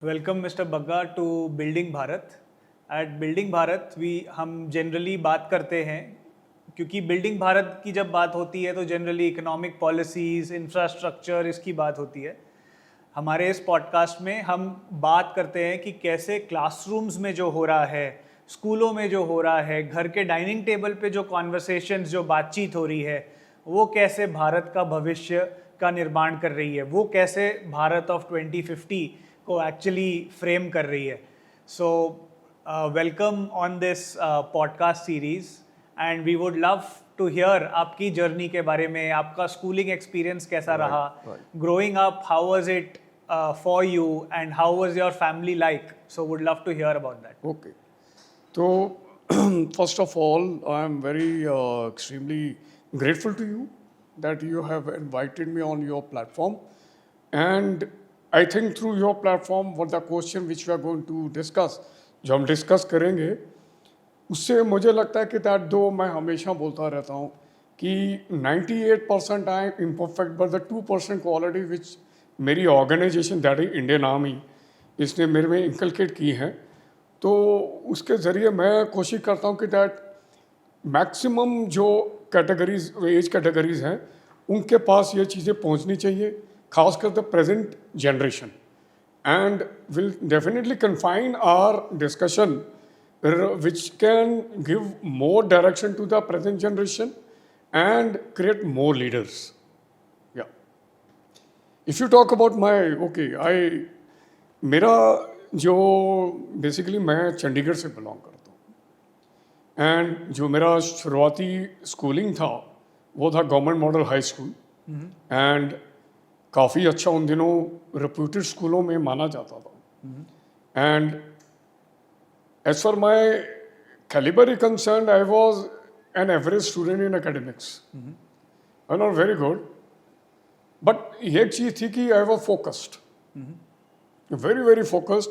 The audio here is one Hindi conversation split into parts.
Welcome mister Bagga to building Bharat. At building Bharat हम जनरली बात करते हैं, क्योंकि बिल्डिंग भारत की जब बात होती है तो जनरली इकोनॉमिक पॉलिसीज़, इंफ्रास्ट्रक्चर, इसकी बात होती है। हमारे इस पॉडकास्ट में हम बात करते हैं कि कैसे क्लासरूम्स में जो हो रहा है, स्कूलों में जो हो रहा है, घर के डाइनिंग टेबल पे जो कॉन्वर्सेशंस, जो बातचीत हो रही है, वो कैसे भारत का भविष्य का निर्माण कर रही है, वो कैसे भारत ऑफ 2050 को एक्चुअली फ्रेम कर रही है। So welcome on this podcast series and we would love to hear आपकी जर्नी के बारे में, आपका स्कूलिंग एक्सपीरियंस कैसा रहा, growing up, how was it for you and how was your family like. So would love to hear about that. Okay. So, first of all, I am very extremely grateful to you that you have invited me on your platform. And I think through your platform, what the question which we are going to discuss, जो हम डिस्कस करेंगे, उससे मुझे लगता है कि दैट दो मैं हमेशा बोलता रहता हूँ कि 98% I am imperfect, but the 2% quality which मेरी organisation that is Indian Army इसने मेरे में इंकलकेट की है, तो उसके ज़रिए मैं कोशिश करता हूँ कि दैट मैक्सिमम जो कैटेगरीज, एज कैटेगरीज हैं, उनके पास ये चीज़ें पहुँचनी चाहिए, खासकर the present generation, and will definitely confine our discussion which can give more direction to the present generation and create more leaders. Yeah. If you talk about my, मेरा जो बेसिकली मैं चंडीगढ़ से बिलोंग करता हूँ, एंड जो मेरा शुरुआती स्कूलिंग था वो था government model high school, and काफ़ी अच्छा उन दिनों रेप्यूटेड स्कूलों में माना जाता था। And as for my calibre concern, I was an average student in academics, I not very good, but एक चीज़ थी कि I was focused, very very focused.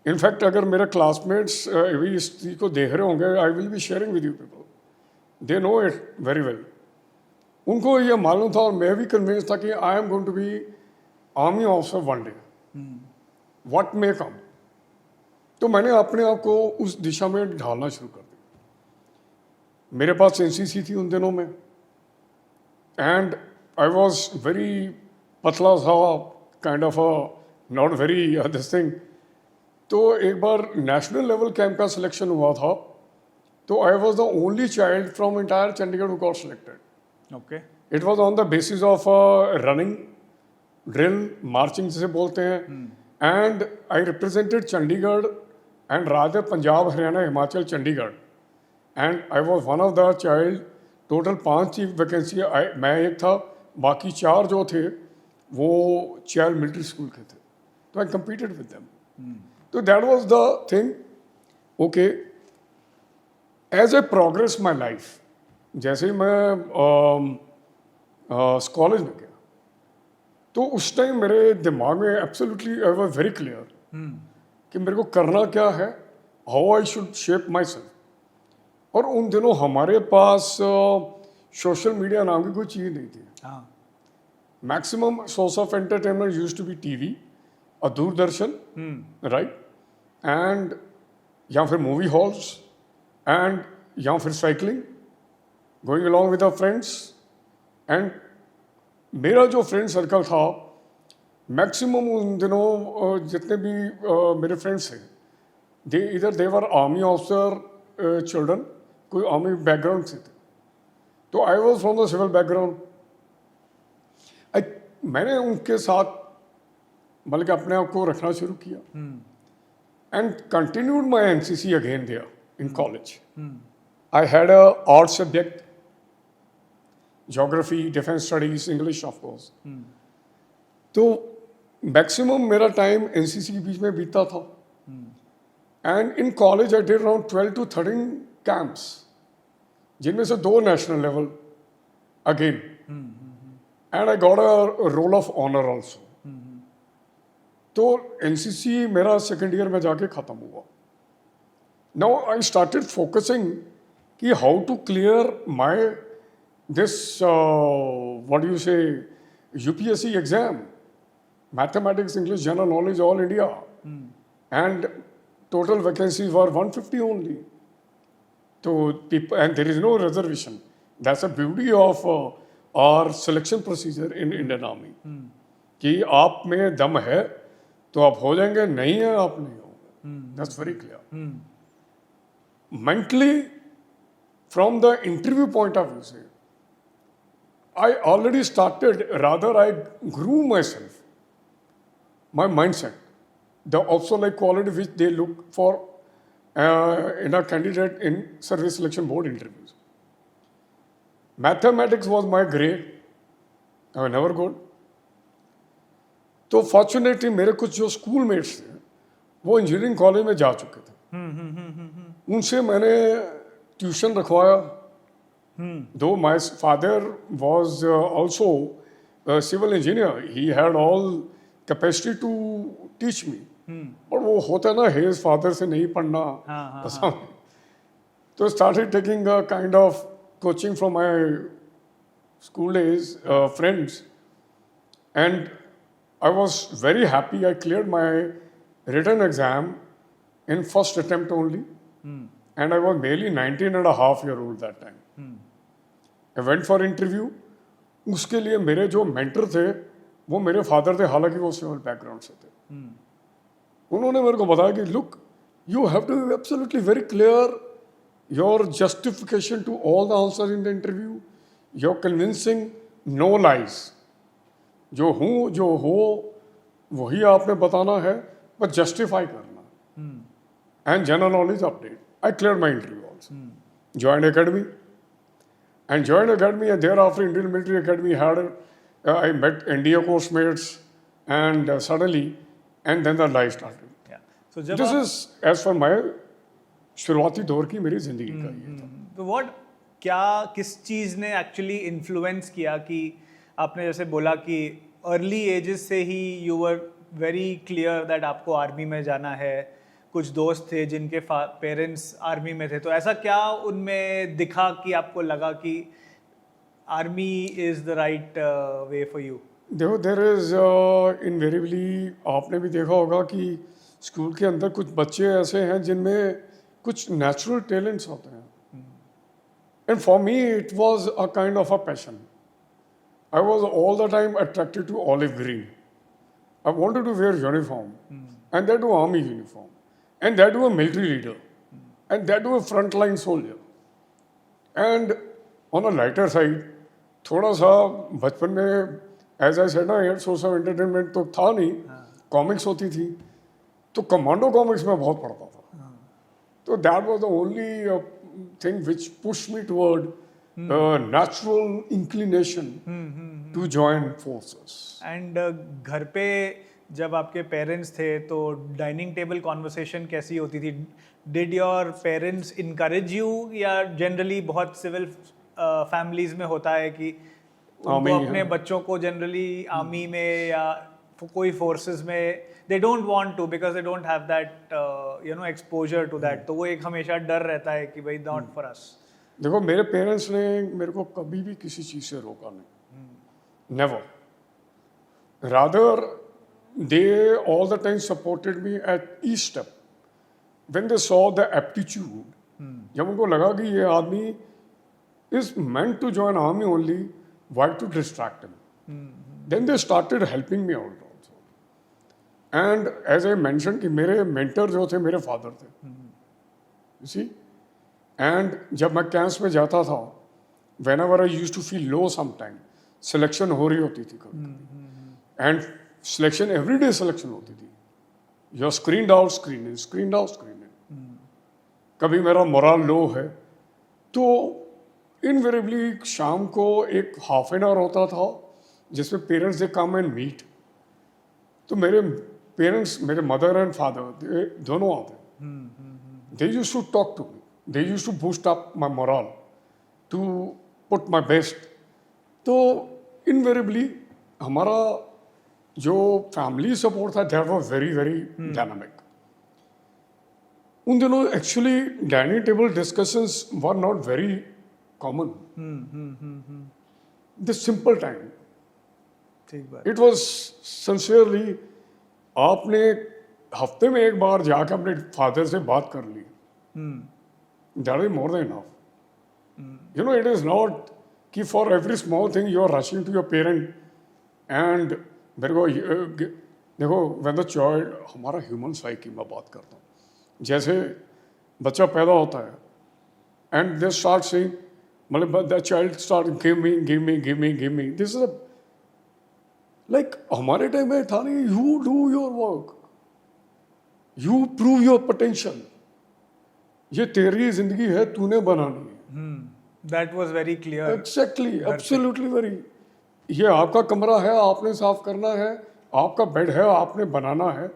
In fact अगर मेरे क्लासमेट्स अभी इस चीज़ को देख रहे होंगे, I will be sharing with you people, they know it very well. उनको ये मालूम था और मैं भी कन्विंस था कि I am going to be army officer one day, what may come. तो मैंने अपने आप को उस दिशा में ढालना शुरू कर दिया। मेरे पास एनसीसी थी उन दिनों में, एंड आई वॉज वेरी पतला सा, kind of a not very this thing. तो एक बार नेशनल लेवल कैंप का सिलेक्शन हुआ था, तो I was the only child from entire Chandigarh who got selected. Okay. It was on the basis of running, drill, marching जिसे बोलते हैं, and I represented Chandigarh and rather Punjab, Haryana, Himachal, Chandigarh, and I was one of the child. Total 5 की वैकेंसी मैं एक था, बाकी 4 जो थे वो चाइल्ड मिलिट्री स्कूल के थे, तो आई कम्पीटेड विद देम। तो that was the thing. Okay, as a progress my life, जैसे ही मैं कॉलेज में गया, तो उस टाइम मेरे दिमाग में absolutely I was very clear कि मेरे को करना क्या है, how I should shape my self. और उन दिनों हमारे पास सोशल मीडिया नाम की कोई चीज़ नहीं थी। Maximum source of entertainment used to be TV और दूरदर्शन, राइट, एंड या फिर मूवी हॉल्स, एंड या फिर cycling, going along with our friends. And मेरा जो फ्रेंड सर्कल था, मैक्सिमम उन दिनों जितने भी मेरे फ्रेंड्स थे, they were army officer children, कोई आर्मी बैकग्राउंड से थे, तो I was from the civil background. मैंने उनके साथ बल्कि अपने आप को रखना शुरू किया, and continued my NCC again there in college. I had a art subject, geography, defense studies, English of course. तो मैक्सिमम मेरा टाइम एनसीसी के बीच में बीता था, and in college I did around 12 to 13 camps, जिनमें से 2 national level again, and I got a roll of honour also. तो एनसीसी मेरा सेकेंड ईयर में जाके ख़त्म हुआ। नाउ आई स्टार्टेड फोकसिंग कि how to clear my this what you say UPSC exam, mathematics, English, general knowledge, all India, and total vacancies were 150 only. So people, and there is no reservation. That's the beauty of our selection procedure in Indian Army. कि आप में दम है तो आप हो जाएंगे, नहीं है आप नहीं होंगे. That's very clear. Mentally, from the interview point of view, say, I already started, rather I grew myself, my mindset, the also-like quality which they look for in a candidate in service selection board interviews. Mathematics was my grade. I was never good. तो फॉर्चुनेटली मेरे कुछ जो स्कूल मेट्स थे वो इंजीनियरिंग कॉलेज में जा चुके थे. उनसे मैंने ट्यूशन रखवाया. Though my father was also civil engineer, he had all capacity to teach me. और वो होता ना, हेज फादर से नहीं पढ़ना पसंद. तो started taking a kind of coaching from my school days friends, and I was very happy. I cleared my written exam in first attempt only. And I was barely 19 and a half year old that time. I went for interview. उसके लिए मेरे जो मेंटर थे वो मेरे फादर थे, हालांकि वो सिविल बैकग्राउंड से थे. उन्होंने मेरे को बताया कि look, you have to be absolutely very clear your justification to all the answer in the interview, your convincing, no lies. जो हूँ जो हो वही आपने बताना है, बट जस्टिफाई करना. And general knowledge update. I clear my interview also. Joint academy and joined academy, and thereafter Indian Military Academy had I met NDA course mates, and suddenly, and then the life started. Yeah. So जब this is as for my शुरुआती दौर की मेरी जिंदगी का ये था. तो किस चीज़ ने एक्चुअली इन्फ्लुएंस किया कि आपने जैसे बोला कि अर्ली एजेस से ही you were very clear that आपको आर्मी में जाना है, कुछ दोस्त थे जिनके पेरेंट्स आर्मी में थे, तो ऐसा क्या उनमें दिखा कि आपको लगा कि army is the right way for you? देखो, देयर इज इनवेरिएबली, आपने भी देखा होगा कि स्कूल के अंदर कुछ बच्चे ऐसे हैं जिनमें कुछ नेचुरल टैलेंट्स होते हैं. And for me it was a kind of a passion. I was all the time attracted to olive green. I wanted to wear uniform, and that was army uniform, and that was a military leader, and that was a frontline soldier. And on a lighter side, थोड़ा सा बचपन में, as I said ना, सोर्स ऑफ एंटरटेनमेंट तो था नहीं. कॉमिक्स होती थी, तो कमांडो कॉमिक्स में बहुत पढ़ता था. तो that was the only thing which pushed me toward natural inclination to join forces. And घर पे जब आपके पेरेंट्स थे तो डाइनिंग टेबल कॉन्वर्सेशन कैसी होती थी? Did your parents encourage you, या जनरली बहुत सिविल फैमिलीज में होता है कि उनको अपने बच्चों को जनरली आर्मी में या कोई फोर्सेस में they don't want to because they don't have that exposure to that, तो वो एक हमेशा डर रहता है कि भाई नॉट फॉर अस. देखो, मेरे पेरेंट्स ने मेरे को कभी भी किसी चीज़ से रोका नहीं. Never. Rather they all the time supported me at each step. When they saw the aptitude, जब उनको लगा कि ये आदमी is meant to join army only, why to distract him, then they started helping me out also. And as I mention कि मेरे मेंटर जो थे मेरे फादर थे. You see. एंड जब मैं कैंप्स में जाता था, whenever I use to feel low sometime, selection हो रही होती थी कभी, एंड सिलेक्शन एवरीडे सिलेक्शन होती थी. Your screen out, screen in, screen out, screen इन. कभी मेरा मोरल लो है तो इनवेरिएबली शाम को एक हाफ एन आवर होता था जिसमें parents they come and meet. तो मेरे पेरेंट्स, मेरे मदर एंड फादर दोनों आते. They used to talk to me. They used to boost up my morale, to put my best. तो invariably हमारा जो फैमिली सपोर्ट था, that was very very dynamic. उन दिनों actually dining table discussions were not very common. The simple time. ठीक बात. It was sincerely, आपने हफ्ते में एक बार जाकर अपने फादर से बात कर ली, that is more than enough. You know, it is not कि for every small thing you are rushing to your parent and मेरे को देखो, व्हेन द चाइल्ड, हमारा ह्यूमन साइकी मैं बात करता हूँ, जैसे बच्चा पैदा होता है एंड दे स्टार्ट सेइंग, मतलब the child start give me give me give me give me, this is like हमारे टाइम में था नहीं, you do your work, you prove your potential, ये तेरी जिंदगी है, तूने बनानी है। That was very clear. Exactly, absolutely very. ये आपका कमरा है, आपने साफ करना है, आपका बेड है, आपने बनाना है।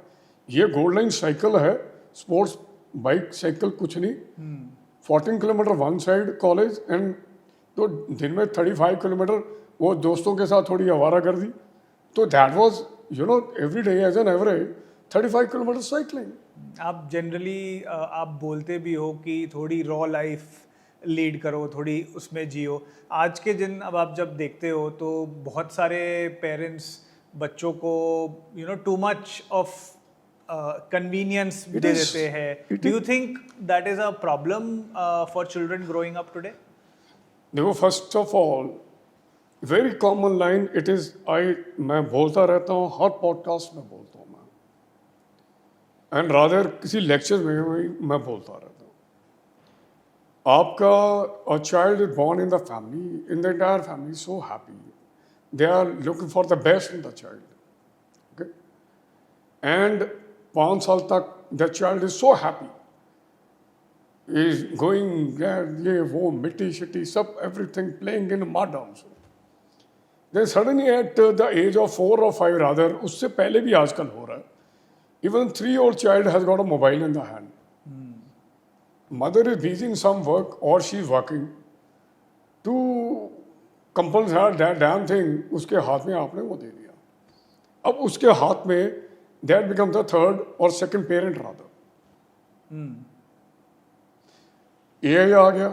ये गोल्ड लाइन साइकिल है, स्पोर्ट्स बाइक साइकिल कुछ नहीं। 14 kilometre one side college and तो दिन में 35 किलोमीटर वो दोस्तों के साथ थोड़ी आवारा कर दी, तो that was you know every day as an average 35 kilometre cycling. आप जनरली आप बोलते भी हो कि थोड़ी रॉ लाइफ लीड करो, थोड़ी उसमें जियो। आज के दिन अब आप जब देखते हो तो बहुत सारे पेरेंट्स बच्चों को टू मच ऑफ कन्वीनियंस दे देते हैं। Do you think that is a problem for children growing up today? देखो, first of all very common line it is, मैं बोलता रहता हूँ, हर पॉडकास्ट में बोलता हूँ मैं, एंड रादर किसी लेक्चर में भी मैं बोलता रहता हूँ, आपका a child is born in the family, in the entire family so happy, they are looking for the best in the child, okay, and 5 साल तक the child is so happy, is going ये वो मिट्टी शिट्टी सब everything playing in mud also. Then suddenly at the age of 4 or 5 rather, उससे पहले भी आजकल हो रहा है, even 3-year-old child has got a mobile in the hand. Mother is busy in some work or she is working to compel her that damn thing, उसके हाथ में आपने वो दे दिया, अब उसके हाथ में that becomes the third or second parent rather. AI आ गया,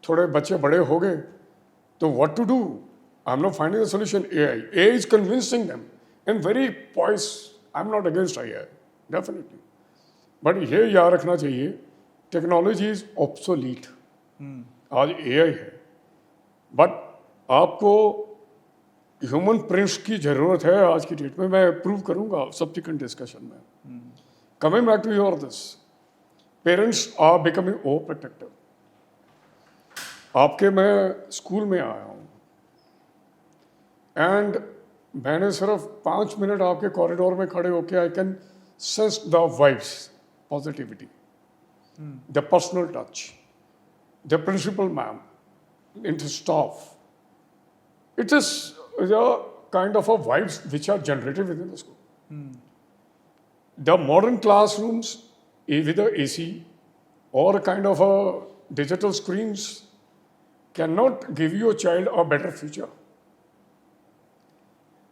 थोड़े बच्चे बड़े हो गए, तो what to do? I'm not finding a solution. AI is convincing them in very poise. I'm not against AI, definitely. But ये याद रखना चाहिए, टेक्नोलॉजी इज ऑब्सोलीट। आज AI है, बट आपको ह्यूमन प्रिंस की जरूरत है आज की डेट में। मैं प्रूव करूंगा सब्सिक्वेंट डिस्कशन में। Coming back to your this, parents are becoming over protective. आपके मैं स्कूल में आया हूँ एंड मैंने सिर्फ 5 मिनट आपके कॉरिडोर में खड़े होके I can sense the vibes, positivity, the personal touch, the principal ma'am, inter staff, it is a kind of a vibes which are generated within the school. The modern classrooms with the AC or a kind of a digital screens cannot give you a child a better future.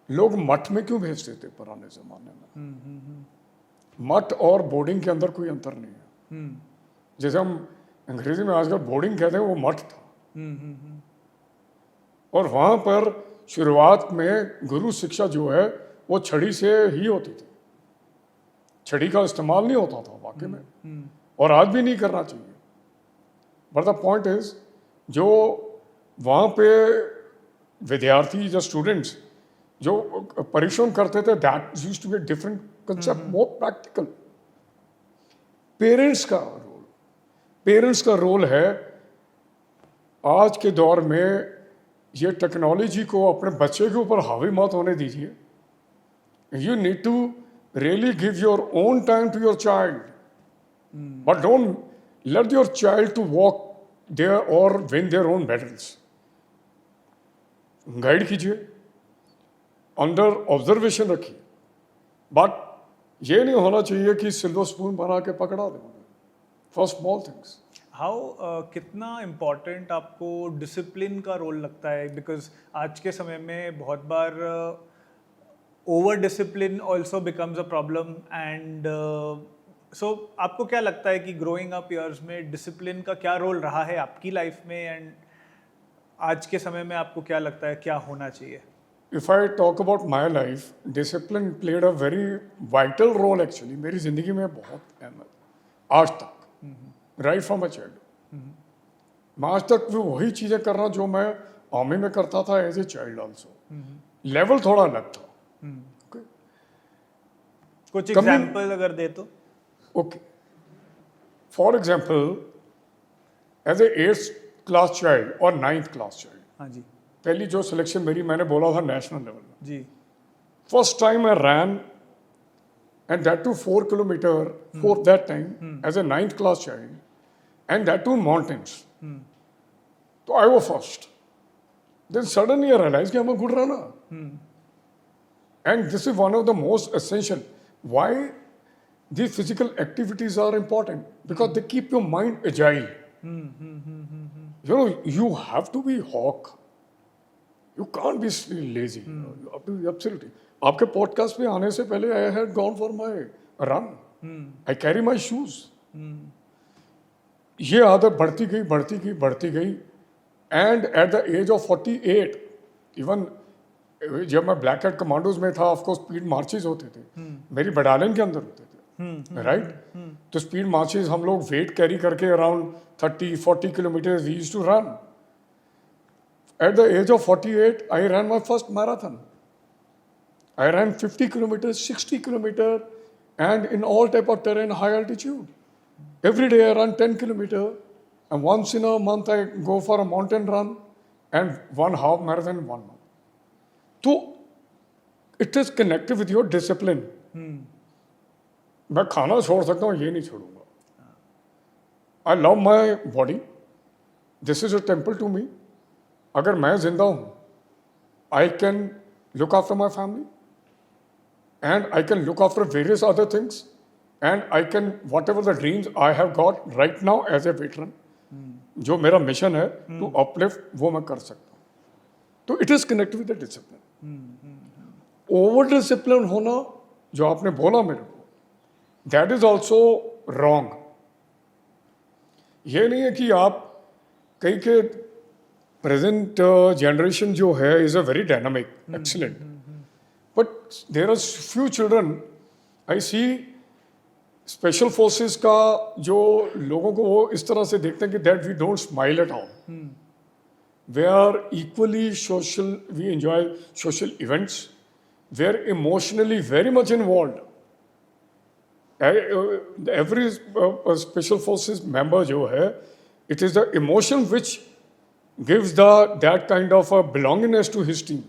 लोग मठ में क्यों भेजते थे पुराने जमाने में? मठ और बोर्डिंग के अंदर कोई अंतर नहीं है। जैसे हम अंग्रेजी में आजकल बोर्डिंग कहते हैं, वो मठ था। और वहाँ पर शुरुआत में गुरु शिक्षा जो है वो छड़ी से ही होती थी, छड़ी का इस्तेमाल नहीं होता था वाकई में, और आज भी नहीं करना चाहिए। बट द पॉइंट इज, जो वहाँ पे विद्यार्थी या स्टूडेंट्स जो परिश्रम करते थे, that used to be different concept, more practical. Parents का रोल है आज के दौर में, ये टेक्नोलॉजी को अपने बच्चे के ऊपर हावी मत होने दीजिए। You need to really give your own time to your child, but don't let your child to walk there और win their own battles. Guide कीजिए, अंडर ऑब्जर्वेशन रखिए, बट ये नहीं होना चाहिए कि सिल्वर स्पून बना के पकड़ा दें फॉर स्मॉल थिंग्स। कितना इम्पॉर्टेंट आपको डिसिप्लिन का रोल लगता है? बिकॉज आज के समय में बहुत बार over discipline also becomes a problem, and so आपको क्या लगता है कि ग्रोइंग अप ईयर्स में डिसिप्लिन का क्या रोल रहा है आपकी लाइफ में, एंड आज के समय में आपको क्या लगता है क्या होना चाहिए? if I talk about my life, discipline played a very vital role actually. मेरी जिंदगी में बहुत अहम है आज तक, right from a child. मैं आज तक भी वही चीजें कर रहा हूँ जो मैं आर्मी में करता था as a child also. Level थोड़ा अलग था. Okay. कुछ एग्जाम्पल अगर दे तो. Okay. For example, as a 8th class child or 9th class child, हाँ जी. पहली जो सिलेक्शन मेरी मैंने बोला था नेशनल लेवल में. जी. First time I ran, and that too 4 kilometer for that time as a 9th class child, and that too mountains. So I was first. Then suddenly I realized that I'm a good runner. And this is one of the most essential. Why these physical activities are important? Because they keep your mind agile. You know, you have to be hawk. You can't be lazy. You have to be absolutely. आपके पॉडकास्ट पे आने से पहले I had gone for my run. I carry my shoes. ये आदत बढ़ती गई. And at the age of 48, even जब मैं ब्लैक हैट कमांडोज में था, ऑफ कोर्स स्पीड मार्चेस होते थे. मेरी बटालियन के अंदर होते थे, राइट. तो स्पीड मार्चेस हम लोग वेट कैरी करके around 30-40 kilometre we used to run. At the age of 48, I ran my first marathon. I ran 50 kilometers, 60 kilometers, and in all type of terrain, high altitude. Every day I run 10 kilometers, and once in a month I go for a mountain run, and 1 half marathon in 1 month. So, it is connected with your discipline. मैं खाना छोड़ सकता हूँ, ये नहीं छोड़ूंगा. I love my body. This is a temple to me. अगर मैं जिंदा हूँ, I can look after my family, and I can look after various other things, and I can whatever the dreams I have got right now as a veteran, जो मेरा मिशन है to uplift, वो मैं कर सकता हूँ. तो it is connected with the discipline. Over discipline होना, जो आपने बोला मेरे को, that is also wrong. ये नहीं है कि आप कहीं के present generation जो है is a very dynamic, excellent. But there are few children, I see special forces का जो लोगों को वो इस तरह से देखते हैं कि that we don't smile at all. We are equally social, we enjoy social events, we are emotionally very much involved. Every special forces member जो है, it is the emotion which gives that kind of a belongingness to his team.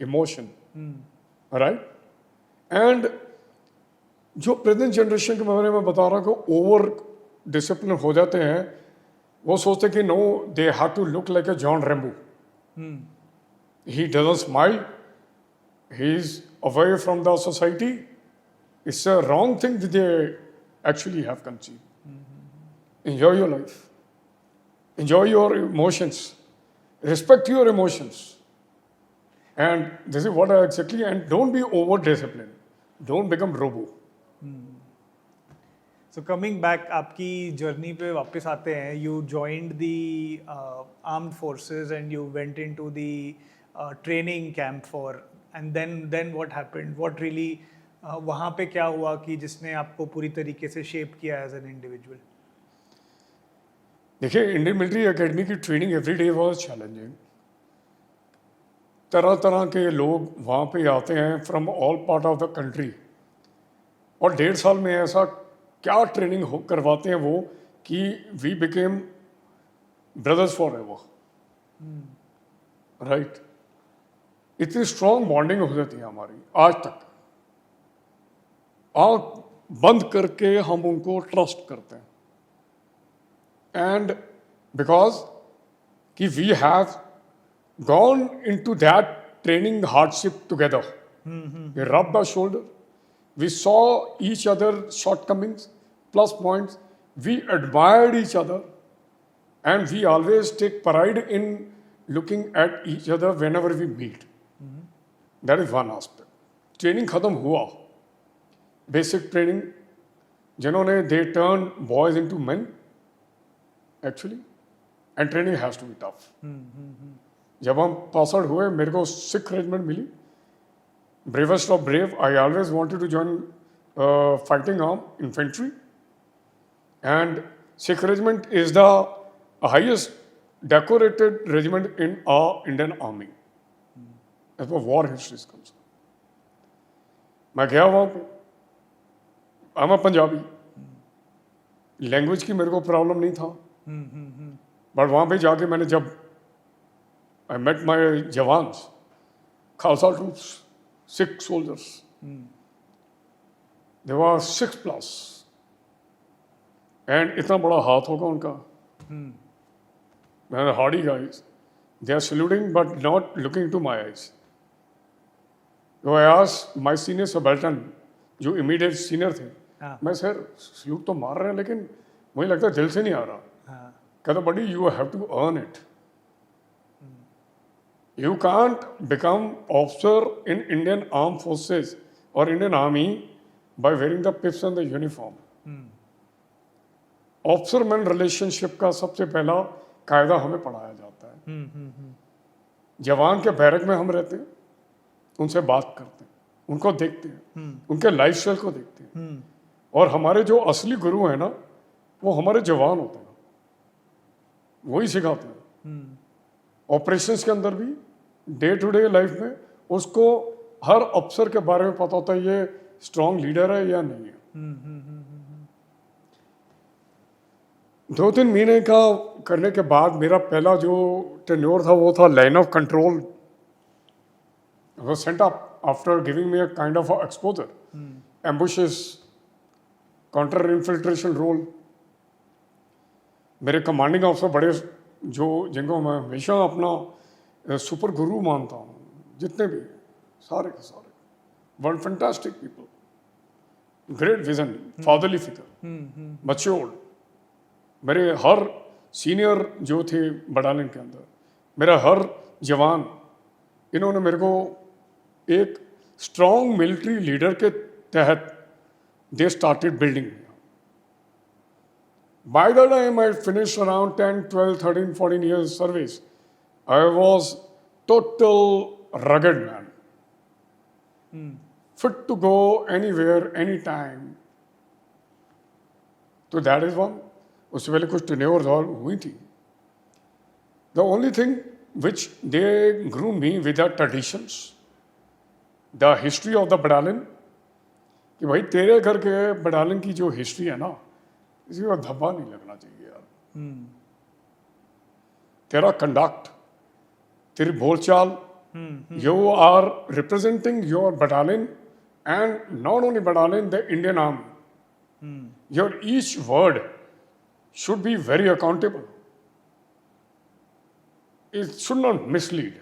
Emotion. Right? And जो प्रेजेंट जनरेशन के बारे में बता रहा हूँ कि ओवर डिसिप्लिन हो जाते हैं, वो सोचते हैं कि no they have to look like a John Rambo. He doesn't smile, he is away from the society. It's a wrong thing they actually have conceived. Enjoy your life, enjoy your emotions, respect your emotions, and this is what I exactly. And don't be over disciplined, don't become robo. So coming back, आपकी जर्नी पे वापस आते हैं. You joined the armed forces and you went into the training camp for, and then what happened? What really वहाँ पे क्या हुआ कि जिसने आपको पूरी तरीके से शेप किया एज एन इंडिविजुअल? देखिए, इंडियन मिलिट्री एकेडमी की training every day was challenging. तरह तरह के लोग वहाँ पे आते हैं from all part of the country, और 1.5 साल में ऐसा क्या ट्रेनिंग हो करवाते हैं वो कि we became brothers forever. Right. इतनी स्ट्रॉन्ग बॉन्डिंग हो जाती है हमारी आज तक. आँख बंद करके हम उनको ट्रस्ट करते हैं. And because we have gone into that training hardship together, we rubbed our shoulder, we saw each other's shortcomings, plus points, we admired each other, and we always take pride in looking at each other whenever we meet. That is one aspect. Training खत्म हुआ, basic training, जिन्होंने they turned boys into men. Actually, and training has to be tough. जब हम पास आउट हुए मेरे को सिख रेजिमेंट मिली, bravest of brave. I always wanted to join fighting arm infantry, and Sikh regiment is the highest decorated regiment in our Indian army as far war history is concerned. मैं गया वहाँ पे, I'm a पंजाबी, लैंग्वेज की मेरे को प्रॉब्लम नहीं था, बट वहाँ पे जाके मैंने जब I met my jawans, Khalsa troops, Sikh soldiers, they were 6+, and इतना बड़ा हाथ होगा उनका, and hardy guys, they are saluting but not looking to my eyes. So I asked my senior subaltern, जो immediate senior थे, मैं सर सल्यूट तो मार रहे हैं लेकिन मुझे लगता है दिल से नहीं आ रहा. कहता बड़ी you have to earn it. You can't become officer in Indian Armed Forces or Indian Army by wearing the pips and the uniform. Officer man relationship का सबसे पहला कायदा हमें पढ़ाया जाता है. जवान के बैरक में हम रहते हैं, उनसे बात करते हैं, उनको देखते हैं, उनके लाइफस्टाइल को देखते हैं, और हमारे जो असली गुरु हैं ना वो हमारे जवान होते हैं, वही सिखाते हैं. ऑपरेशंस के अंदर भी डे टू डे लाइफ में उसको हर अफसर के बारे में पता होता है ये स्ट्रांग लीडर है या नहीं है. 2-3 महीने का करने के बाद मेरा पहला जो टेन्योर था वो था line of control. I was sent up after giving me a kind of a exposure, ambushes, counter infiltration role. मेरे कमांडिंग ऑफिसर बड़े जो जिनको मैं हमेशा अपना सुपर गुरु मानता हूँ, जितने भी सारे के सारे, one fantastic people, great vision, fatherly figure, matured. मेरे हर सीनियर जो थे बटालियन के अंदर, मेरा हर जवान, इन्होंने मेरे को एक स्ट्रॉन्ग मिलिट्री लीडर के तहत they started building. By the time I finish around 10, 12, 13, 14 years सर्विस, I was total rugged man, fit to go anywhere any time. तो दैट इज वन. उससे पहले कुछ टेन्योर्स और हुई थी. The only thing which they grew me with the traditions, the history of the battalion, कि भाई तेरे घर के बटालियन की जो हिस्ट्री है ना, इसी का धब्बा नहीं लगना चाहिए यार. तेरा कंडक्ट, तेरी बोलचाल, you are representing your battalion and not only battalion, the Indian army. Your each word should be very accountable. It should not mislead.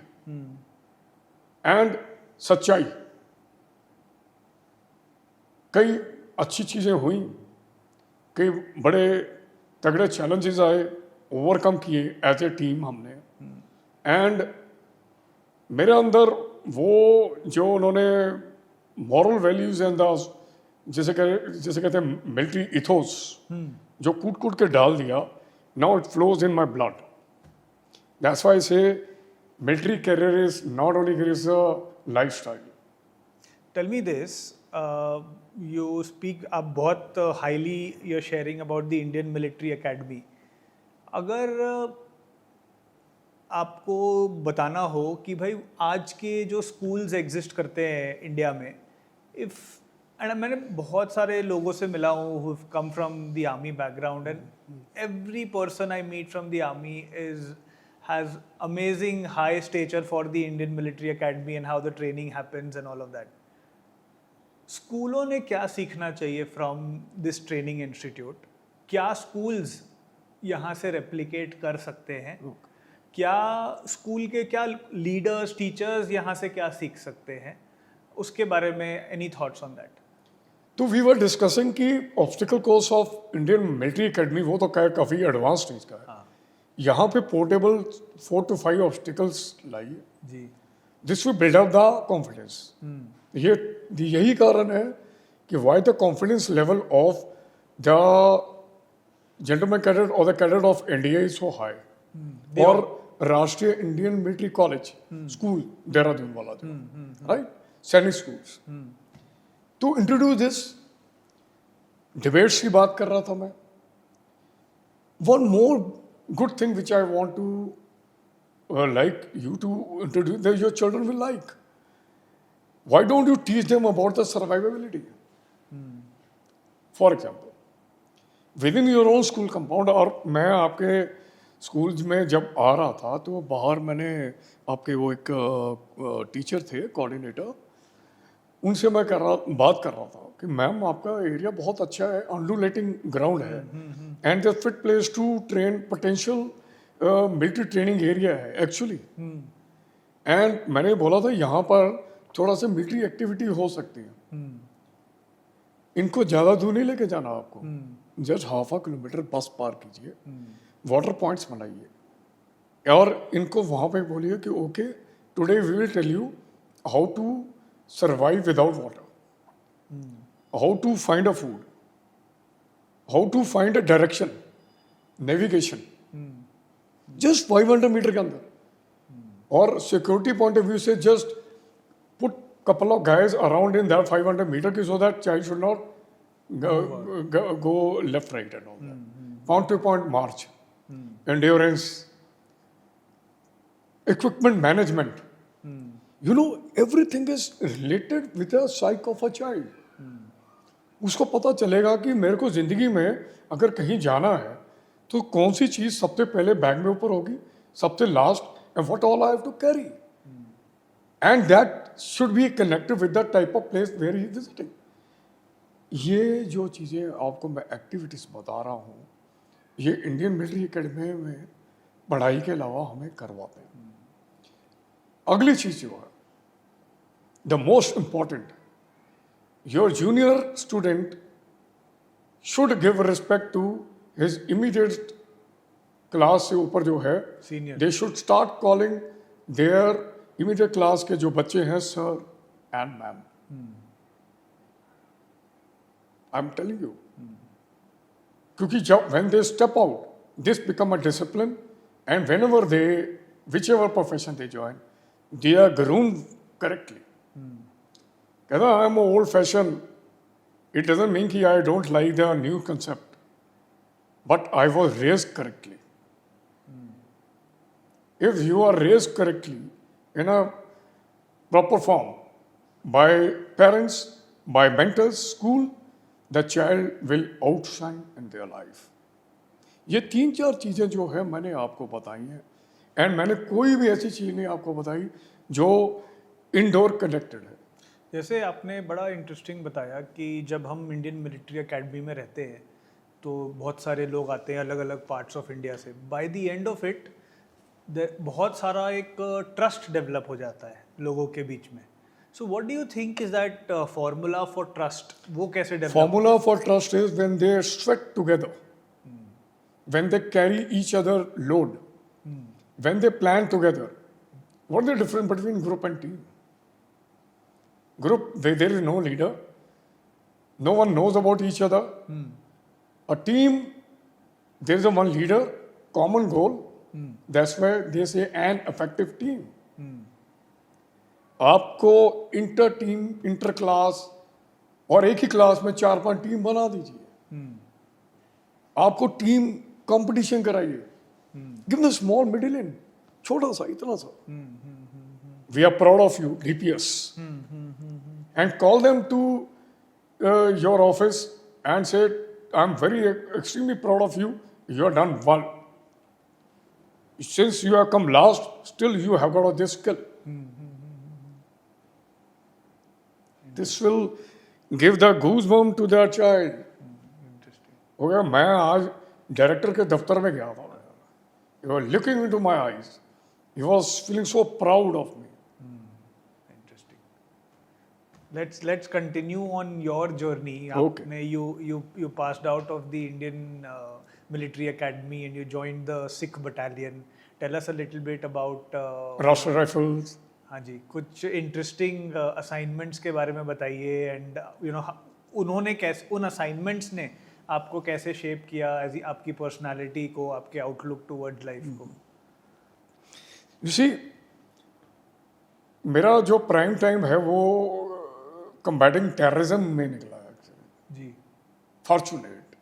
And सच्चाई. कई अच्छी चीज़ें हुई, कई बड़े तगड़े चैलेंजेस आए, ओवरकम किए एज ए टीम हमने. एंड मेरे अंदर वो जो उन्होंने मॉरल वैल्यूज एंड द जैसे कहते हैं मिलिट्री इथोस, जो कूट कूट के डाल दिया, now it flows in my blood. That's why I say military career is not only career, is a lifestyle. Tell me this, you speak, आप बहुत highly you are sharing about the Indian Military Academy. अगर आपको बताना हो कि भाई आज के जो स्कूल्स एग्जिस्ट करते हैं इंडिया में, इफ़ एंड मैंने बहुत सारे लोगों से मिला हूँ who have come from the army background, and every person I meet from the army has amazing high stature for the Indian military academy and how the training happens and all of that. स्कूलों ने क्या सीखना चाहिए from this training institute? क्या schools यहाँ से replicate कर सकते हैं? क्या स्कूल के क्या लीडर्स, टीचर्स यहाँ से क्या सीख सकते हैं? उसके बारे में any thoughts on that? तो वी वर डिस्कसिंग कि obstacle course of Indian Military academy वो तो क्या काफ़ी एडवांस स्टेज का है. यहाँ पे पोर्टेबल 4 to 5 ऑब्स्टिकल्स लाइए जी. This will build up the confidence. यही कारण है कि why the confidence level of the gentleman cadet और the cadet of NDA is so high. और Rashtriya Indian Military College school Dehradun वाला जो right Sainik schools to introduce this debates की बात कर रहा था मैं. One more good thing which I want to like you to introduce that your children will like. Why don't you teach them about the survivability? For example, within your own school compound. और मैं आपके स्कूल में जब आ रहा था तो बाहर मैंने आपके वो एक टीचर थे कोऑर्डिनेटर, उनसे मैं बात कर रहा था कि मैम आपका एरिया बहुत अच्छा है, अंडुलेटिंग ग्राउंड है and the fit place to train potential military training area है एक्चुअली. एंड मैंने बोला था यहाँ पर थोड़ा सा मिलिट्री एक्टिविटी हो सकती है. इनको ज़्यादा दूर नहीं लेके जाना आपको, जस्ट हाफ अ किलोमीटर बस पार कीजिए, वाटर पॉइंट्स बनाइए और इनको वहाँ पे बोलिए कि okay today we will tell you how to survive without water, how to find a food, how to find a direction, navigation, just 500 metre के अंदर. और सिक्योरिटी पॉइंट ऑफ व्यू से just put couple of guys around in that 500 meter so that child should not go left right and all that. Point to point march, endurance, equipment management. You know, everything is related with the psyche of a child. उसको पता चलेगा कि मेरे को जिंदगी में अगर कहीं जाना है तो कौन सी चीज सबसे पहले बैग में ऊपर होगी, सबसे last, and what all I have to carry, and that should be connected with the type of place where he is visiting. ये जो चीज़ें आपको मैं एक्टिविटीज बता रहा हूँ, ये इंडियन मिलिट्री एकेडमी में पढ़ाई के अलावा हमें करवाते हैं. अगली चीज जो है the most important, your junior student should give respect to his immediate class से ऊपर जो है Senior. They should start calling their immediate class के जो बच्चे हैं sir and ma'am. I am telling you, क्योंकि जब when they step out this become a discipline and whenever they whichever profession they join they are groomed correctly. कहता I am old fashioned, it doesn't mean कि I don't like the new concept, but I was raised correctly. If you are raised correctly in a proper form by parents, by mentors, school, the child will outshine in their life. ये 3-4 चीज़ें जो है मैंने आपको बताई हैं, एंड मैंने कोई भी ऐसी चीज़ नहीं आपको बताई जो इंडोर कनेक्टेड है. जैसे आपने बड़ा इंटरेस्टिंग बताया कि जब हम इंडियन मिलिट्री एकेडमी में रहते हैं तो बहुत सारे लोग आते हैं अलग अलग पार्ट्स ऑफ इंडिया से. By the end of it बहुत सारा एक ट्रस्ट डेवलप हो जाता है लोगों के बीच में. So what do you think is that formula for trust? वो कैसे develop? Formula for trust is when they sweat together, when they carry each other load, when they plan together. What is the difference between group and team? Group, there is no leader, no one knows about each other. A team, there is a one leader, common goal. That's why they say an effective team. आपको इंटर टीम, इंटर क्लास और एक ही क्लास में 4-5 टीम बना दीजिए. आपको टीम कंपटीशन कराइए. Give them a small medallion, छोटा सा, इतना सा. We are proud of you, DPS. And call them to your office and say, I'm very extremely proud of you. You have done well. Since you have come last, still you have got this skill. This will give the goosebump to their child. हो गया. मैं आज डायरेक्टर के दफ्तर में गया था. He was looking into my eyes. He was feeling so proud of me. Interesting. Let's continue on your journey. Okay. You passed out of the Indian Military Academy and you joined the Sikh Battalion. Tell us a little bit about Rashtriya Rifles. हाँ जी, कुछ इंटरेस्टिंग असाइनमेंट्स के बारे में बताइए. एंड उन्होंने कैसे, उन असाइनमेंट्स ने आपको कैसे शेप किया, आपकी पर्सनालिटी को, आपके आउटलुक टुवर्ड्स लाइफ को? सी मेरा जो प्राइम टाइम है वो कंबैटिंग टेररिज्म में निकला है एक्चुअली. जी. Fortunate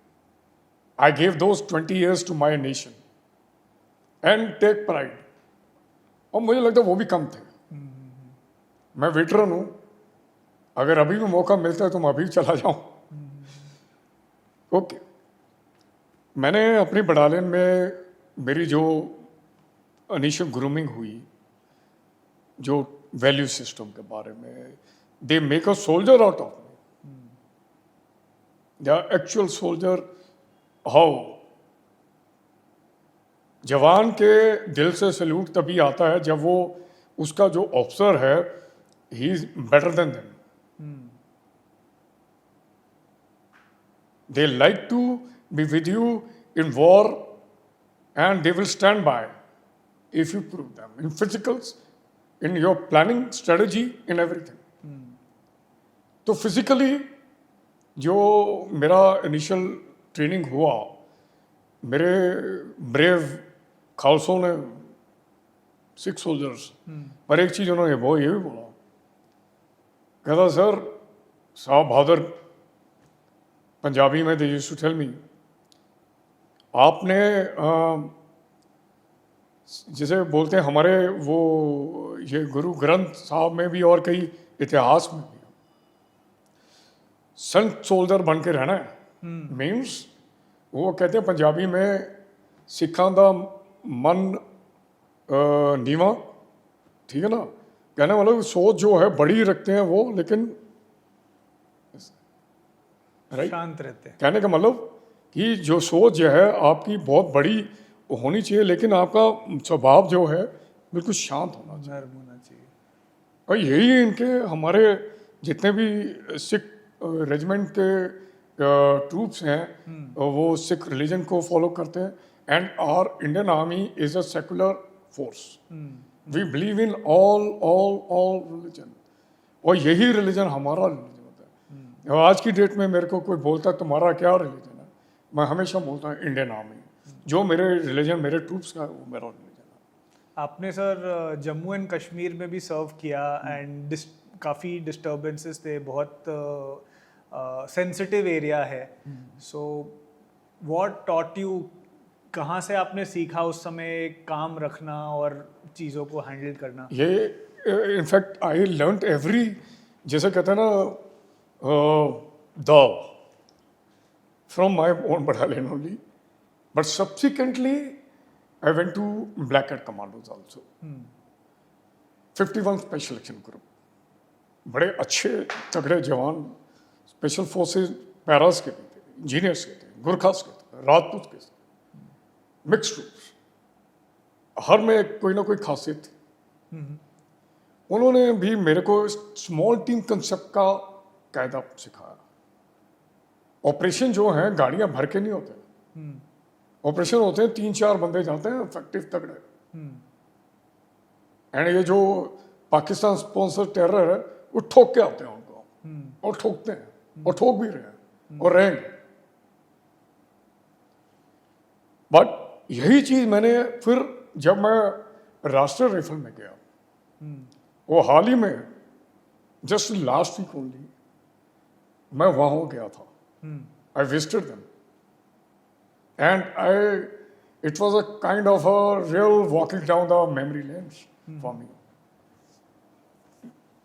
I give those 20 years to my nation and take pride. और मुझे लगता है वो भी कम थे. मैं वेटरन हूँ, अगर अभी भी मौका मिलता है तो मैं अभी चला जाऊँ. ओके. मैंने अपनी बटालियन में मेरी जो इनिशियल ग्रूमिंग हुई, जो वैल्यू सिस्टम के बारे में, they make a soldier out of me. The actual soldier. How जवान के दिल से सल्यूट तभी आता है जब वो उसका जो ऑफिसर है he is better than them. They like to be with you in war and they will stand by if you prove them in physicals, in your planning, strategy, in everything. तो फिजिकली जो मेरा इनिशियल ट्रेनिंग हुआ, मेरे ब्रेव खालसों ने, सिख सोल्जर्स, पर एक चीज़ उन्होंने वो ये भी बोला, कहता सर साहब बहादुर, पंजाबी में they used to tell me, आपने जैसे बोलते हैं हमारे वो ये गुरु ग्रंथ साहब में भी और कई इतिहास में भी संत सोल्जर बन के रहना है. मीन्स वो कहते हैं पंजाबी में सिखा दा मन नीवा, ठीक है ना, कहने मतलब सोच जो है बड़ी रखते हैं वो, लेकिन शांत रहते हैं. कहने का मतलब कि जो सोच जो है आपकी बहुत बड़ी होनी चाहिए, लेकिन आपका स्वभाव जो है बिल्कुल शांत होना चाहिए, नर्म होना चाहिए. और यही इनके हमारे जितने भी सिख रेजिमेंट के ट्रूप्स हैं वो सिख रिलीजन को फॉलो करते हैं. And our Indian army is a secular force. We believe in all religion, और यही रिलीजन हमारा रिलीजन होता है. आज की डेट में मेरे को कोई बोलता है तुम्हारा क्या रिलीजन है, मैं हमेशा बोलता हूँ इंडियन आर्मी. जो मेरे रिलीजन, मेरे ट्रूप्स का, वो मेरा रिलीजन है. आपने सर जम्मू एंड कश्मीर में भी सर्व किया एंड काफ़ी डिस्टर्बेंसेस थे, बहुत सेंसिटिव एरिया है. सो व्हाट टॉट यू, कहाँ से आपने सीखा उस समय काम रखना और चीज़ों को हैंडल करना? ये इनफैक्ट आई लर्न एवरी, जैसे कहते हैं ना, the from my own battalion only, but subsequently I went to black cat commandos also. 51 special action group, बड़े अच्छे तगड़े जवान, स्पेशल फोर्सेस पैरास के भी थे, इंजीनियर्स के थे, गुरखास के थे, राजपूत के थे, मिक्स ट्रूप्स, हर में कोई ना कोई खासियत थी. उन्होंने भी मेरे को स्मॉल टीम कंसेप्ट का कायदा सिखाया. ऑपरेशन जो है गाड़ियां भर के नहीं होते, ऑपरेशन होते हैं 3-4 बंदे जाते हैं इफेक्टिव तगड़े. एंड ये जो पाकिस्तान स्पॉन्सर टेरर है वो ठोक के आते हैं उनको, और ठोकते हैं और ठोक भी रहे हैं और रहेंगे. बट यही चीज मैंने फिर जब मैं राष्ट्रीय राइफल में गया, वो हाल ही में जस्ट लास्ट वीक ओनली मैं वहां हो गया था. I visited them and it was a kind of a real walking down the memory lanes for me.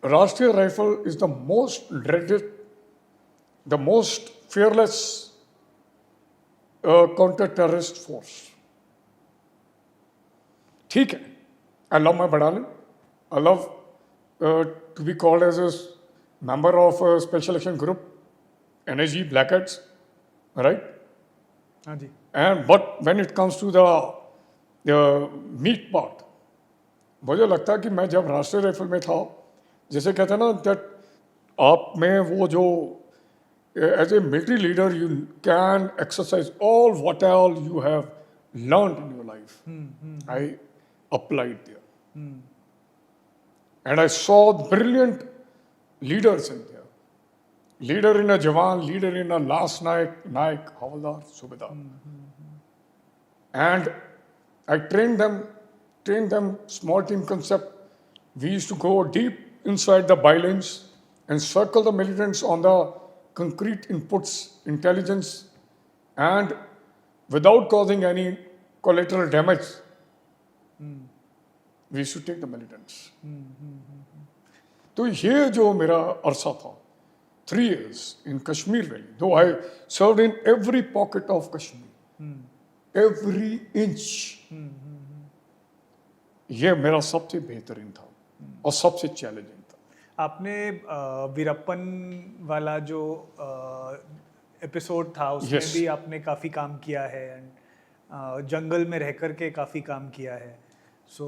Rashtriya Rifle is the most dreaded, the most fearless counter-terrorist force. ठीक है, I love my battalion. I love to be called as a member of a special action group, NAG, Black Hats, right? हाँ जी. And but when it comes to the meat part, मुझे लगता है कि मैं जब राष्ट्रीय राइफल में था, जैसे कहते हैं ना दैट आप में वो जो as a military leader you can exercise all what all you have learned in your life. I applied there. And I saw brilliant leaders in there. Leader in a Jawan, leader in a last Naik, Havaldar, Subedar. And I trained them train them small team concept. We used to go deep inside the bylines and circle the militants on the concrete inputs, intelligence, and without causing any collateral damage, we used to take the militants. तो ये जो मेरा अरसा था, 3 years in Kashmir Valley, though I served in every pocket of Kashmir, every inch, ये मेरा सबसे बेहतरीन था और सबसे चैलेंजिंग था। आपने वीरप्पन वाला जो एपिसोड था उसमें Yes. भी आपने काफ़ी काम किया है एंड जंगल में रह कर के काफ़ी काम किया है। सो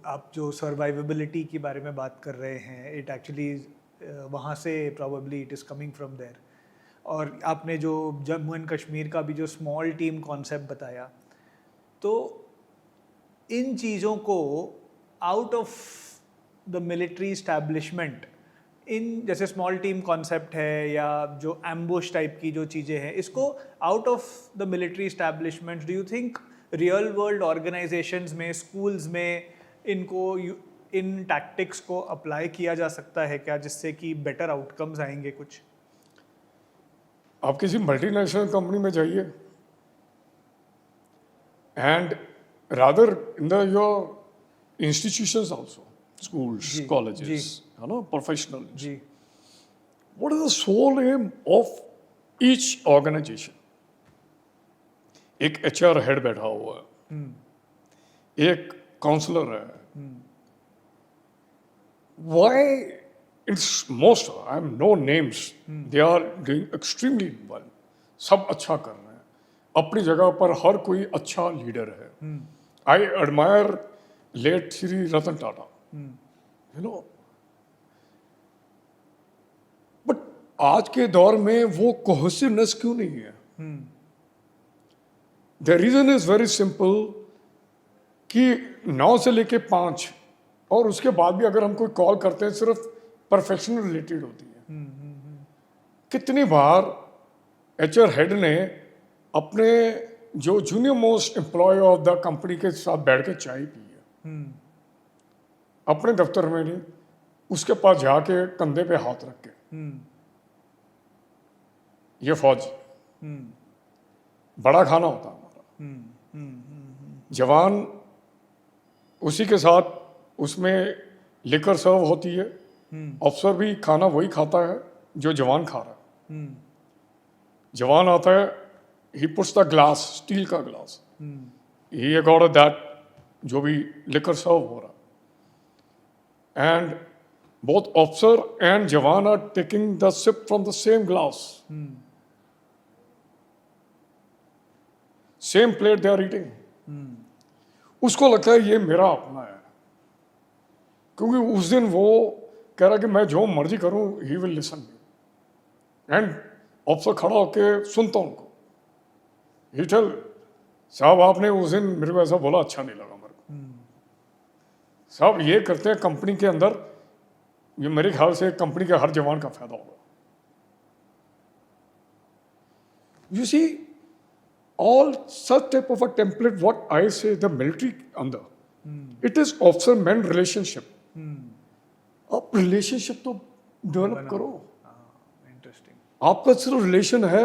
आप जो सर्वाइवेबिलिटी के बारे में बात कर रहे हैं, इट एक्चुअली वहाँ से probably it is coming from there. और आपने जो जम्मू एंड कश्मीर का भी जो स्मॉल टीम कॉन्सेप्ट बताया, तो इन चीज़ों को out of the military establishment, इन जैसे स्मॉल टीम कॉन्सेप्ट है या जो एम्बुश टाइप की जो चीज़ें हैं, इसको out of the military establishment do you think real world organisations में, स्कूल्स में इनको इन टैक्टिक्स को अप्लाई किया जा सकता है क्या, जिससे कि बेटर आउटकम्स आएंगे कुछ? आप किसी मल्टीनेशनल कंपनी में जाइए and rather in the your institutions also, schools, जी, कॉलेजेस, है ना, प्रोफेशनल, जी, what is the sole aim of each organisation? एक एचआर हेड बैठा हुआ है, एक काउंसलर है, why it's most, I am no names, they are doing extremely well, सब अच्छा कर रहे हैं अपनी जगह पर, हर कोई अच्छा लीडर है। I admire late Shri Ratan Tata, you know, but आज के दौर में वो कोहेसिवनेस क्यों नहीं है? The reason is very simple कि 9 से लेके 5 और उसके बाद भी अगर हम कोई कॉल करते हैं सिर्फ प्रोफेशनल रिलेटेड होती है। कितनी बार एचआर हेड ने अपने जो junior most employee of the company के साथ बैठ के चाय पी है, अपने दफ्तर में नहीं, उसके पास जाके कंधे पे हाथ रख के, ये फौज बड़ा खाना होता है हमारा, जवान उसी के साथ उसमें लिकर सर्व होती है, अफसर भी खाना वही खाता है जो जवान खा रहा है। जवान आता है, he puts the glass, steel का ग्लास, ही अकॉर्ड दैट जो भी लिकर सर्व हो रहा, एंड बोथ ऑफिसर एंड जवान are taking the sip from the same glass, same plate they are eating. उसको लगता है ये मेरा अपना है, क्योंकि उस दिन वो कह रहा कि मैं जो मर्जी करूं, he will listen me, and officer खड़ा होके सुनता उनको, ही टेल साहब आपने उस दिन मेरे को ऐसा बोला, अच्छा नहीं लगा मेरे को। साहब ये करते हैं कंपनी के अंदर, ये मेरे ख्याल से कंपनी के हर जवान का फायदा होगा। You see all such type of a template, what I say the military under, it is officer man relationship. आप रिलेशनशिप तो डेवलप करो। इंटरेस्टिंग। आपका सिर्फ रिलेशन है,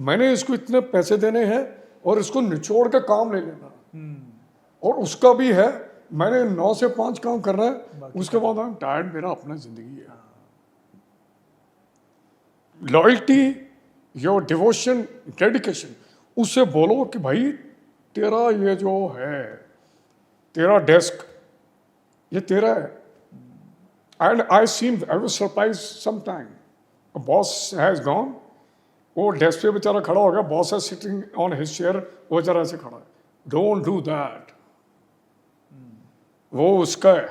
मैंने इसको इतने पैसे देने हैं और इसको निचोड़ के काम ले लेना, और उसका भी है मैंने 9 से 5 काम करना है, उसके बाद आई एम टायर्ड, मेरा अपना जिंदगी है। लॉयल्टी, योर डिवोशन, डेडिकेशन, उससे बोलो कि भाई तेरा ये जो है, तेरा डेस्क ये तेरा है। And I was surprise some time, boss has gone, वो डेस्क पे बेचारा खड़ा हो गया, बॉस है सिटिंग ऑन हिज चेयर, वो बेचारा ऐसे खड़ा है। डोंट डू दैट, वो उसका है।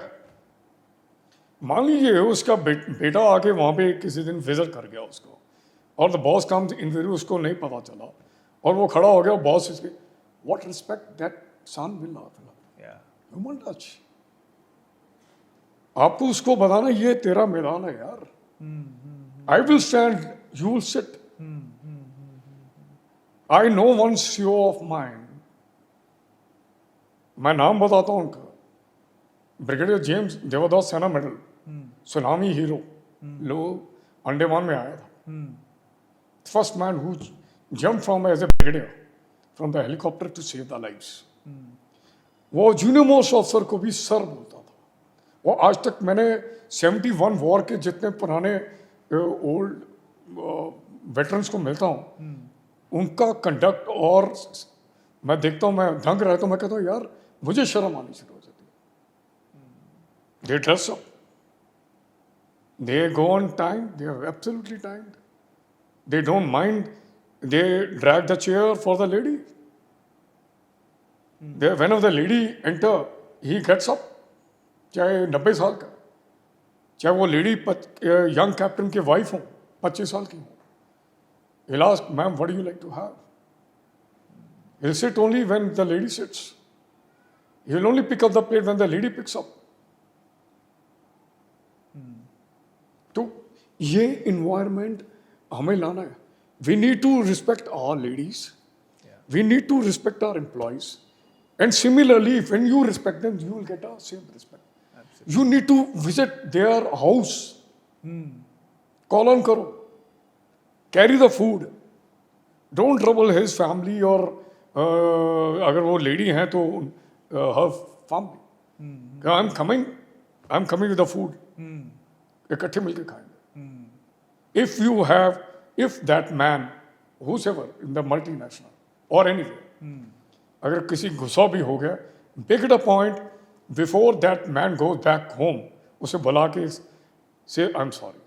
मान लीजिए उसका बेटा आके वहाँ पे किसी दिन विजिट कर गया उसको, और द बॉस कम्स इन, उसको नहीं पता चला और वो खड़ा हो गया, बॉस इसके, what respect that son will have, human touch. आपको उसको बताना ये तेरा मैदान है यार, I will stand, you will sit, I know one CEO of mine, मैं नाम बताता हूं उनका, ब्रिगेडियर जेम्स देवदास सेना मेडल, सुनामी हीरो, लोग अंडमान में आया था। First man who jump from as a brigadier from the helicopter to save the lives. वो जूनियर मोस्ट ऑफिसर को भी सर बोलता था। वो आज तक मैंने 71 वॉर के जितने पुराने ओल्ड वेटरन्स को मिलता हूँ, उनका कंडक्ट और मैं देखता हूँ, मैं दंग रहता हूँ, मैं कहता हूँ यार मुझे शर्म आनी शुरू हो जाती है। They dress up, they go on time, they are absolutely timed, they don't mind, they drag the chair for the lady. Whenever the lady enter, he gets up, चाहे 90 साल का, चाहे वो लेडी यंग कैप्टन की वाइफ हो, 25 साल की हो, he'll ask, ma'am, what do you like to have? He'll sit only when the lady sits. He'll only pick up the plate when the lady picks up. तो ये environment हमें लाना है. We need to respect our ladies. We need to respect our employees. And similarly, when you respect them, you will get the same respect. Absolutely. You need to visit their house. Call on karo. Carry the food. Don't trouble his family or अगर वो lady हैं तो her family. I'm coming with the food. इकट्ठे मिलके खाएंगे. If that man, whosoever in the multinational or anywhere, अगर किसी गुस्सा भी हो गया, make it a point before that man goes back home, उसे बुला के say I'm sorry.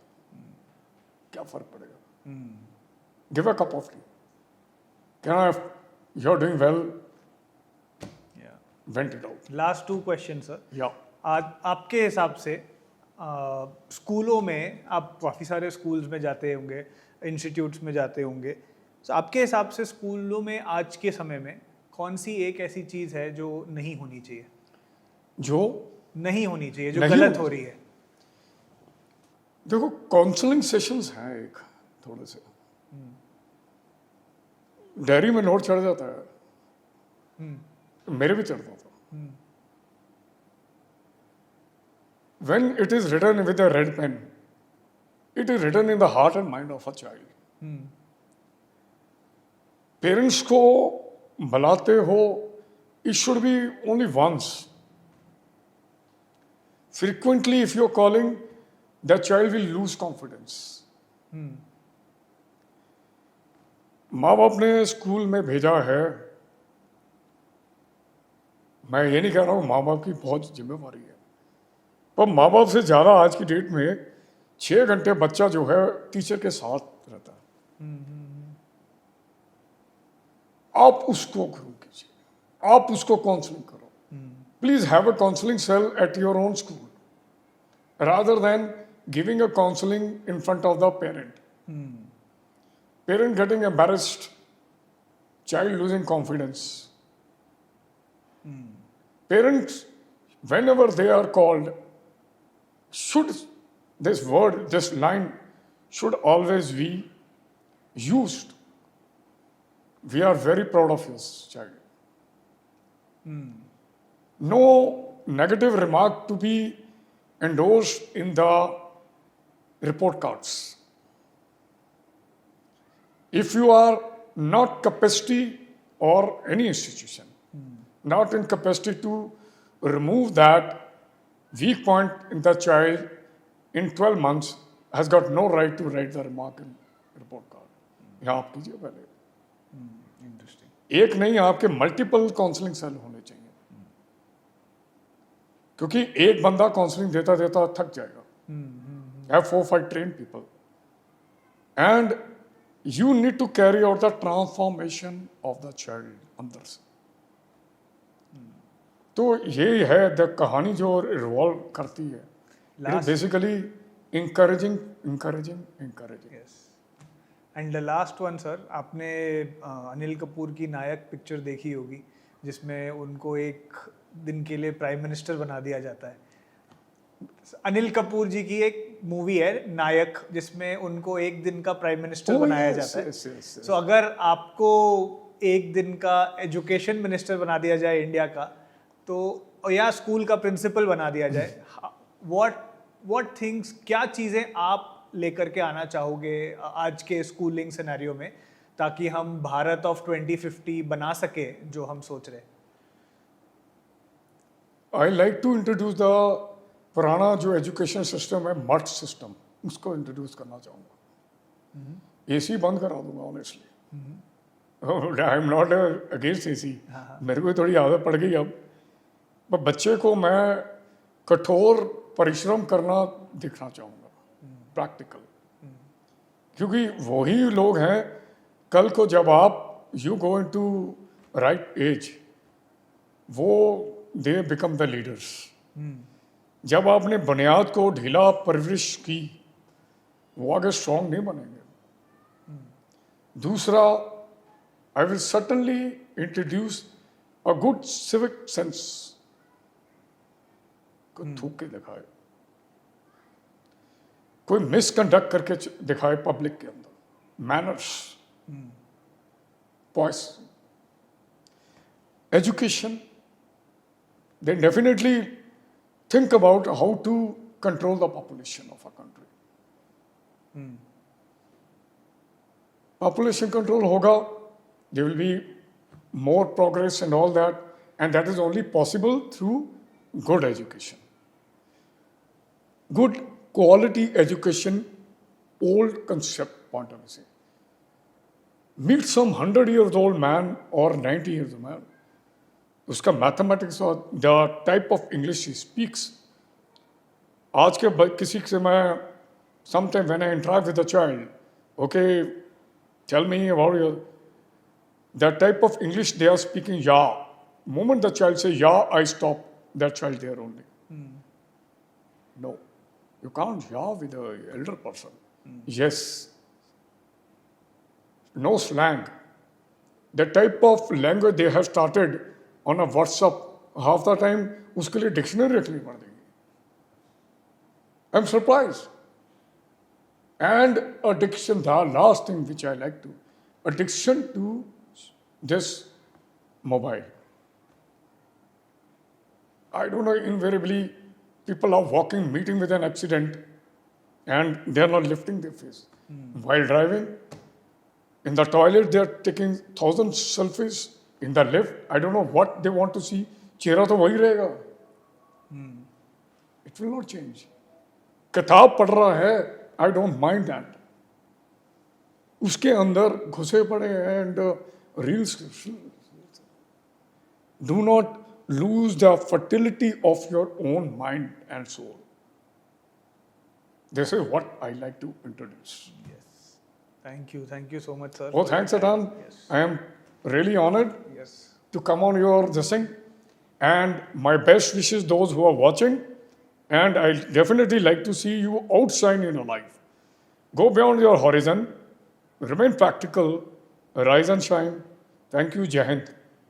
क्या फर्क पड़ेगा? Give a cup of tea. You're doing well. Yeah. Vent it out. Last 2 questions, sir. Yeah. आज आपके हिसाब से स्कूलों में, आप काफ़ी सारे स्कूल्स में जाते होंगे, इंस्टीट्यूट्स में जाते होंगे, तो आपके हिसाब से स्कूलों में आज के समय में कौन सी एक ऐसी चीज़ है जो नहीं होनी चाहिए, जो गलत हो रही है? देखो, काउंसलिंग सेशंस हैं एक थोड़े से, डायरी में नोट चढ़ जाता है, मेरे भी चढ़ता था. When it is written with a red pen, it is written in the heart and mind of a child. Parents को बुलाते हो, it should be only once. Frequently, if you're calling, the child will lose confidence. माँ बाप ने स्कूल में भेजा है, मैं ये नहीं कह रहा हूँ माँ बाप की बहुत जिम्मेवारी है, पर माँ बाप से ज़्यादा आज की डेट में 6 घंटे बच्चा जो है टीचर के साथ रहता है. आप उसको ग्रो कीजिए, आप उसको काउंसलिंग करो. Please have a counselling cell at your own school rather than giving a counselling in front of the parent. Parent getting embarrassed, child losing confidence. Parents whenever they are called, should this line should always be used. We are very proud of your child. No negative remark to be endorsed in the report cards. If you are not capacity, or any institution not in capacity to remove that weak point in the child in 12 months, has got no right to write the remark in report card. यहाँ आप कीजिए पहले. Interesting. एक नहीं, आपके मल्टीपल काउंसलिंग सेल होने चाहिए, क्योंकि एक बंदा काउंसलिंग देता देता थक जाएगा. Have 4-5 trained people, and you need to carry out the transformation of the child अंदर से. तो ये है द कहानी जो रिवॉल्व करती है. Basically encouraging. Yes. And the last one, sir, आपने अनिल कपूर की नायक पिक्चर देखी होगी, जिसमें उनको एक दिन के लिए प्राइम मिनिस्टर बना दिया जाता है. अनिल कपूर जी की एक मूवी है नायक, जिसमें उनको एक दिन का प्राइम मिनिस्टर बनाया जाता है. So अगर आपको एक दिन का एजुकेशन मिनिस्टर बना दिया जाए इंडिया का, तो या स्कूल का प्रिंसिपल बना दिया जाए, व्हाट थिंग्स, क्या चीज़ें आप लेकर के आना चाहोगे आज के स्कूलिंग सिनेरियो में, ताकि हम भारत ऑफ 2050 बना सके जो हम सोच रहे हैं? I like to introduce the पुराना जो एजुकेशन सिस्टम है, मट सिस्टम, उसको इंट्रोड्यूस करना चाहूँगा। एसी बंद करा दूंगा honestly. I am not against AC, मेरे को थोड़ी आदत पड़ गई अब, पर बच्चे को मैं कठोर परिश्रम करना दिखना चाहूँगा, प्रैक्टिकल। क्योंकि वही लोग हैं कल को जब आप you go into right age, वो दे बिकम द लीडर्स। जब आपने बुनियाद को ढीला परवरिश की, वो आगे स्ट्रांग नहीं बनेंगे। दूसरा, I will certainly introduce a good civic sense को थूक के दिखाए, कोई मिसकंडक्ट करके दिखाए पब्लिक के अंदर, manners, poised, education. They definitely think about how to control the population of a country. Population control hoga, there will be more progress and all that, and that is only possible through good education. Good quality education, old concept point of view. Meet some 100-year-old man or 90 years old man. उसका मैथमेटिक्स और the type of English he speaks, आज के किसी से मैं sometime when I interact with the child, okay tell me about your, the type of English they are speaking, या मोमेंट द चाइल्ड से या, I stop that child there only. No, you can't या with a elder person. Yes, no slang, the type of language they have started on a WhatsApp, half the time उसके लिए डिक्शनरी रखनी पड़ेगी। I'm surprised. And addiction, the last thing which I like to, addiction to this mobile. I don't know, invariably people are walking, meeting with an accident, and they are not lifting their face. While driving, in the toilet, they are taking 1,000 selfies. In the lift, I don't know what they want to see. चेहरा तो वही रहेगा. It will not change. किताब पढ़ रहा है, I don't mind that. उसके अंदर घुसे पड़े हैं and reels. Do not lose the fertility of your own mind and soul. This is what I like to introduce. Yes. Thank you so much, sir. Oh, thanks, Adhan. Yes. I am really honored Yes. to come on your this thing, and my best wishes those who are watching, and I definitely like to see you outshine in your life. Go beyond your horizon, remain practical, rise and shine. Thank you, Jai Hind.